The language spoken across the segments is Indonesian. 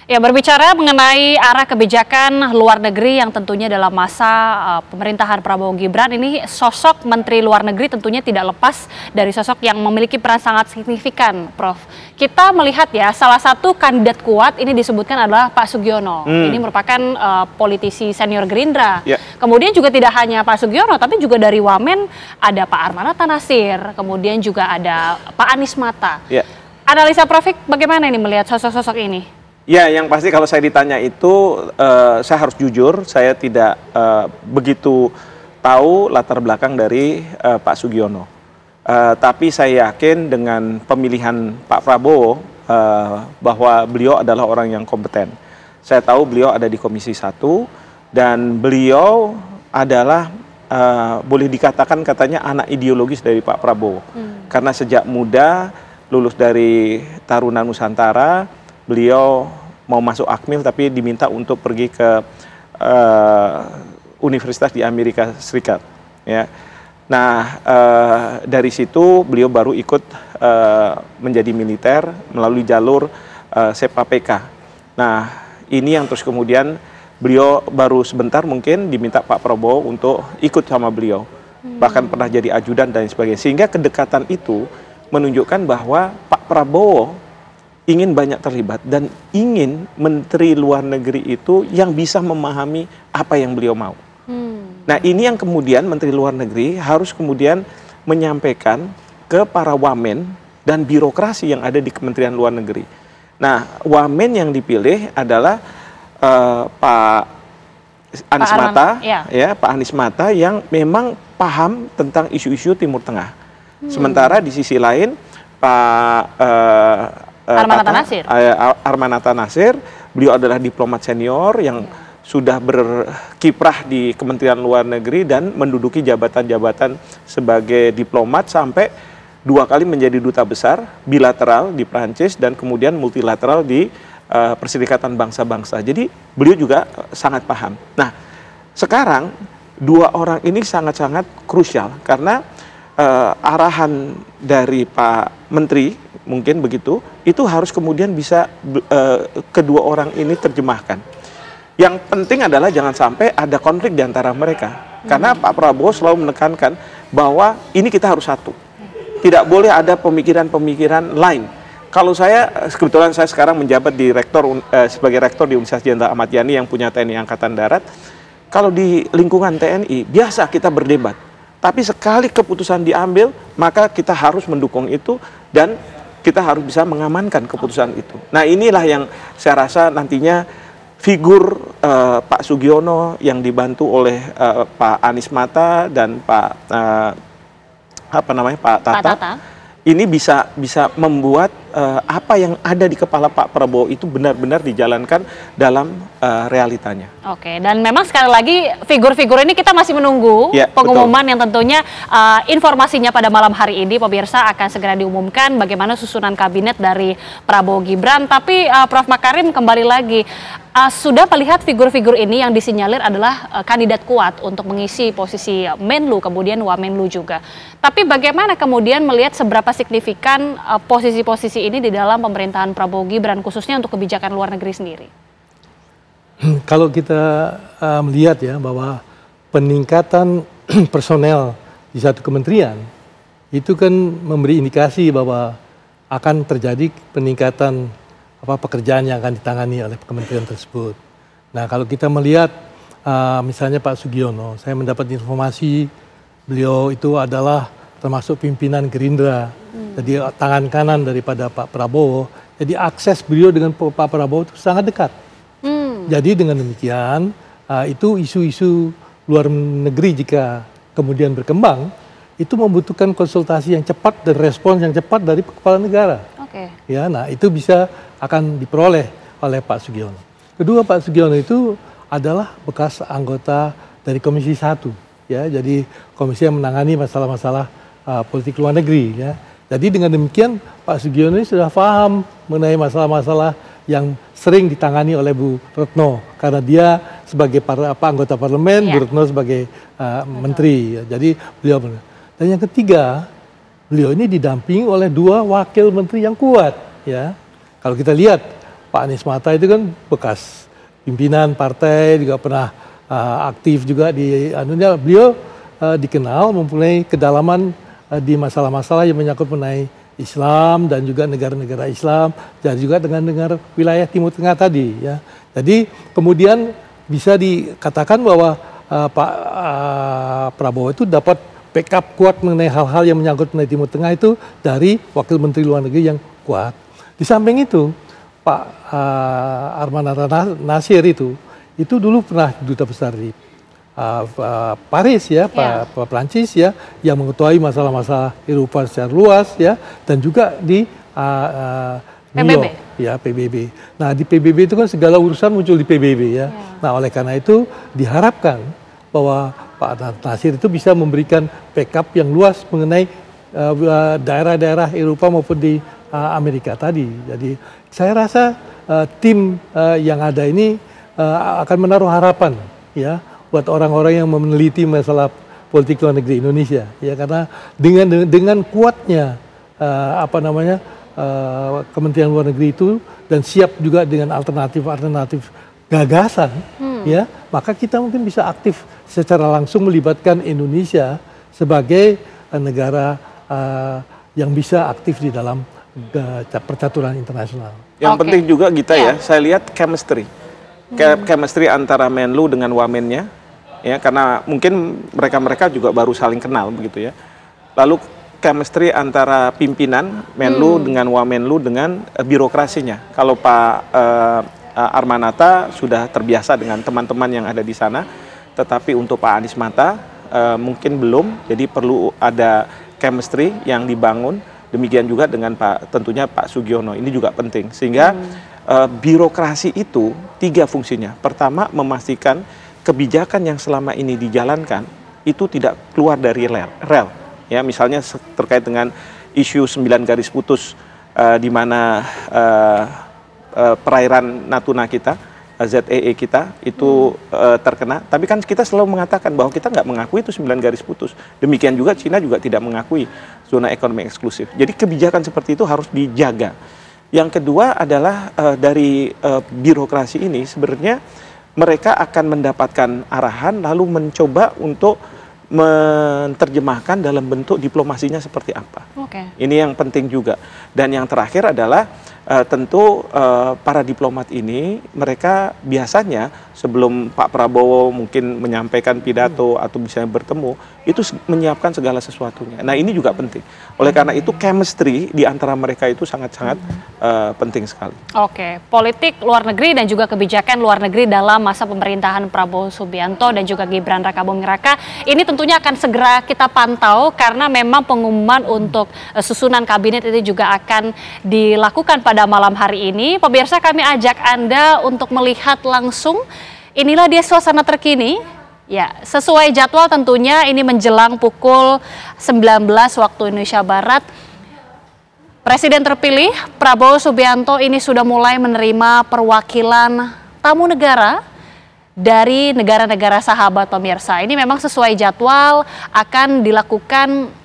Ya, berbicara mengenai arah kebijakan luar negeri yang tentunya dalam masa pemerintahan Prabowo Gibran, ini sosok Menteri Luar Negeri tentunya tidak lepas dari sosok yang memiliki peran sangat signifikan, Prof. Kita melihat ya, salah satu kandidat kuat ini disebutkan adalah Pak Sugiono. Ini merupakan politisi senior Gerindra. Kemudian juga tidak hanya Pak Sugiono, tapi juga dari Wamen ada Pak Armanata Nasir, kemudian juga ada Pak Anies Mata. Analisa Prof, bagaimana ini melihat sosok-sosok ini? Ya, yang pasti kalau saya ditanya itu, saya harus jujur, saya tidak begitu tahu latar belakang dari Pak Sugiono. Tapi saya yakin dengan pemilihan Pak Prabowo, bahwa beliau adalah orang yang kompeten. Saya tahu beliau ada di Komisi 1, dan beliau adalah, boleh dikatakan katanya anak ideologis dari Pak Prabowo. Karena sejak muda, lulus dari Taruna Nusantara, beliau mau masuk Akmil tapi diminta untuk pergi ke universitas di Amerika Serikat. Ya. Nah, dari situ beliau baru ikut menjadi militer melalui jalur SEPA-PK. Nah, ini yang terus kemudian beliau baru sebentar mungkin diminta Pak Prabowo untuk ikut sama beliau. Bahkan pernah jadi ajudan dan sebagainya. Sehingga kedekatan itu menunjukkan bahwa Pak Prabowo ingin banyak terlibat dan ingin Menteri Luar Negeri itu yang bisa memahami apa yang beliau mau. Nah, ini yang kemudian Menteri Luar Negeri harus kemudian menyampaikan ke para wamen dan birokrasi yang ada di Kementerian Luar Negeri. Nah, wamen yang dipilih adalah Pak Anies Mata, Pak Anies Mata yang memang paham tentang isu-isu Timur Tengah. Sementara di sisi lain Pak Armanata Nasir, beliau adalah diplomat senior yang sudah berkiprah di Kementerian Luar Negeri dan menduduki jabatan-jabatan sebagai diplomat sampai 2 kali menjadi duta besar bilateral di Prancis dan kemudian multilateral di Perserikatan Bangsa-Bangsa. Jadi beliau juga sangat paham. Nah, sekarang 2 orang ini sangat-sangat krusial karena arahan dari Pak Menteri mungkin begitu, itu harus kemudian bisa kedua orang ini terjemahkan. Yang penting adalah jangan sampai ada konflik di antara mereka. Karena Pak Prabowo selalu menekankan bahwa ini kita harus satu. Tidak boleh ada pemikiran-pemikiran lain. Kalau saya, kebetulan saya sekarang menjabat di sebagai rektor di Universitas Jenderal Ahmad Yani yang punya TNI Angkatan Darat. Kalau di lingkungan TNI, biasa kita berdebat. Tapi sekali keputusan diambil, maka kita harus mendukung itu dan kita harus bisa mengamankan keputusan itu. Nah, inilah yang saya rasa nantinya figur Pak Sugiono yang dibantu oleh Pak Anies Mata dan Pak Tata. Ini bisa membuat apa yang ada di kepala Pak Prabowo itu benar-benar dijalankan dalam realitanya. Oke, dan memang sekali lagi figur-figur ini kita masih menunggu pengumuman yang tentunya informasinya pada malam hari ini pemirsa akan segera diumumkan bagaimana susunan kabinet dari Prabowo Gibran. Tapi Prof Makarim kembali lagi, sudah melihat figur-figur ini yang disinyalir adalah kandidat kuat untuk mengisi posisi Menlu kemudian Wamenlu juga. Tapi bagaimana kemudian melihat seberapa signifikan posisi-posisi ini di dalam pemerintahan Prabowo Gibran khususnya untuk kebijakan luar negeri sendiri? Kalau kita melihat ya bahwa peningkatan personel di satu kementerian itu kan memberi indikasi bahwa akan terjadi peningkatan pekerjaan yang akan ditangani oleh kementerian tersebut. Nah, kalau kita melihat misalnya Pak Sugiono, saya mendapat informasi beliau itu adalah termasuk pimpinan Gerindra, jadi tangan kanan daripada Pak Prabowo. Jadi akses beliau dengan Pak Prabowo itu sangat dekat. Jadi dengan demikian itu isu-isu luar negeri jika kemudian berkembang itu membutuhkan konsultasi yang cepat dan respons yang cepat dari kepala negara. Ya, nah itu bisa akan diperoleh oleh Pak Sugiono. Kedua, Pak Sugiono itu adalah bekas anggota dari Komisi 1, ya, jadi komisi yang menangani masalah-masalah politik luar negeri. Ya. Jadi dengan demikian Pak Sugiono ini sudah paham mengenai masalah-masalah yang sering ditangani oleh Bu Retno karena dia sebagai anggota parlemen, Bu Retno sebagai menteri. Ya. Jadi beliau. Dan yang ketiga, beliau ini didampingi oleh 2 wakil menteri yang kuat. Ya, kalau kita lihat Pak Anies Mata itu kan bekas pimpinan partai, juga pernah aktif juga di anunya. Beliau dikenal mempunyai kedalaman di masalah-masalah yang menyangkut mengenai Islam dan juga negara-negara Islam, dan juga dengan negara wilayah Timur Tengah tadi ya. Jadi kemudian bisa dikatakan bahwa Pak Prabowo itu dapat backup kuat mengenai hal-hal yang menyangkut mengenai Timur Tengah itu dari Wakil Menteri Luar Negeri yang kuat. Di samping itu Pak Arman Nasir itu dulu pernah duta besar di Paris ya, Pak Prancis ya, yang mengetahui masalah-masalah Eropa secara luas ya, dan juga di New York ya, PBB. Nah di PBB itu kan segala urusan muncul di PBB ya. Nah oleh karena itu diharapkan bahwa Pak Nasir itu bisa memberikan backup yang luas mengenai daerah-daerah Eropa maupun di Amerika tadi. Jadi saya rasa tim yang ada ini akan menaruh harapan ya buat orang-orang yang meneliti masalah politik luar negeri Indonesia ya, karena dengan kuatnya Kementerian Luar Negeri itu dan siap juga dengan alternatif gagasan ya, maka kita mungkin bisa aktif secara langsung melibatkan Indonesia sebagai negara yang bisa aktif di dalam percaturan internasional. Yang penting juga Gita ya, saya lihat chemistry antara Menlu dengan Wamennya ya, karena mungkin mereka juga baru saling kenal begitu ya. Lalu chemistry antara pimpinan Menlu dengan Wamenlu dengan birokrasinya. Kalau Pak Armanata sudah terbiasa dengan teman-teman yang ada di sana, tetapi untuk Pak Anies Mata mungkin belum, jadi perlu ada chemistry yang dibangun. Demikian juga dengan tentunya Pak Sugiono, ini juga penting. Sehingga birokrasi itu 3 fungsinya. Pertama, memastikan kebijakan yang selama ini dijalankan itu tidak keluar dari rel. Ya, misalnya terkait dengan isu 9 garis putus di mana perairan Natuna kita, ZEE kita itu terkena. Tapi kan kita selalu mengatakan bahwa kita nggak mengakui itu 9 garis putus. Demikian juga Cina juga tidak mengakui zona ekonomi eksklusif. Jadi kebijakan seperti itu harus dijaga. Yang kedua adalah dari birokrasi ini sebenarnya mereka akan mendapatkan arahan lalu mencoba untuk menerjemahkan dalam bentuk diplomasinya seperti apa. Ini yang penting juga. Dan yang terakhir adalah tentu para diplomat ini mereka biasanya sebelum Pak Prabowo mungkin menyampaikan pidato atau misalnya bertemu itu menyiapkan segala sesuatunya. Nah ini juga penting. Oleh karena itu chemistry di antara mereka itu sangat-sangat penting sekali. Politik luar negeri dan juga kebijakan luar negeri dalam masa pemerintahan Prabowo Subianto dan juga Gibran Rakabuming Raka ini tentunya akan segera kita pantau karena memang pengumuman untuk susunan kabinet itu juga akan dilakukan pada malam hari ini. Pemirsa, kami ajak Anda untuk melihat langsung. Inilah dia suasana terkini. Ya, sesuai jadwal tentunya ini menjelang pukul 19 waktu Indonesia Barat. Presiden terpilih Prabowo Subianto ini sudah mulai menerima perwakilan tamu negara dari negara-negara sahabat pemirsa. Ini memang sesuai jadwal akan dilakukan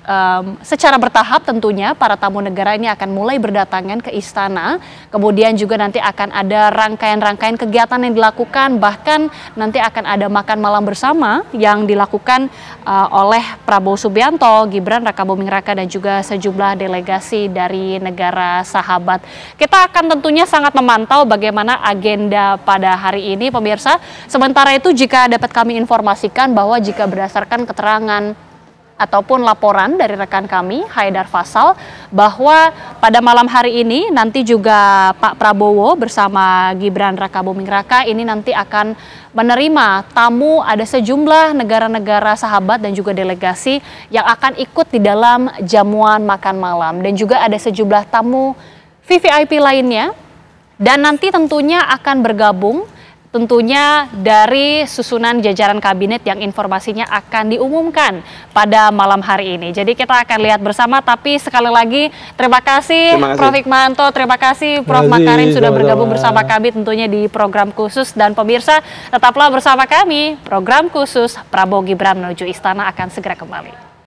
secara bertahap tentunya. Para tamu negara ini akan mulai berdatangan ke istana. Kemudian juga nanti akan ada rangkaian-rangkaian kegiatan yang dilakukan. Bahkan nanti akan ada makan malam bersama yang dilakukan oleh Prabowo Subianto, Gibran Rakabuming Raka dan juga sejumlah delegasi dari negara sahabat. Kita akan tentunya sangat memantau bagaimana agenda pada hari ini pemirsa. Sementara itu jika dapat kami informasikan bahwa jika berdasarkan keterangan ataupun laporan dari rekan kami Haidar Faisal bahwa pada malam hari ini nanti juga Pak Prabowo bersama Gibran Rakabuming Raka ini nanti akan menerima tamu, ada sejumlah negara-negara sahabat dan juga delegasi yang akan ikut di dalam jamuan makan malam dan juga ada sejumlah tamu VVIP lainnya dan nanti tentunya akan bergabung tentunya dari susunan jajaran kabinet yang informasinya akan diumumkan pada malam hari ini. Jadi kita akan lihat bersama, tapi sekali lagi terima kasih Prof. Hikmanto, terima kasih Prof. Makarim sudah bergabung bersama kami tentunya di program khusus. Dan pemirsa tetaplah bersama kami, program khusus Prabowo Gibran menuju Istana akan segera kembali.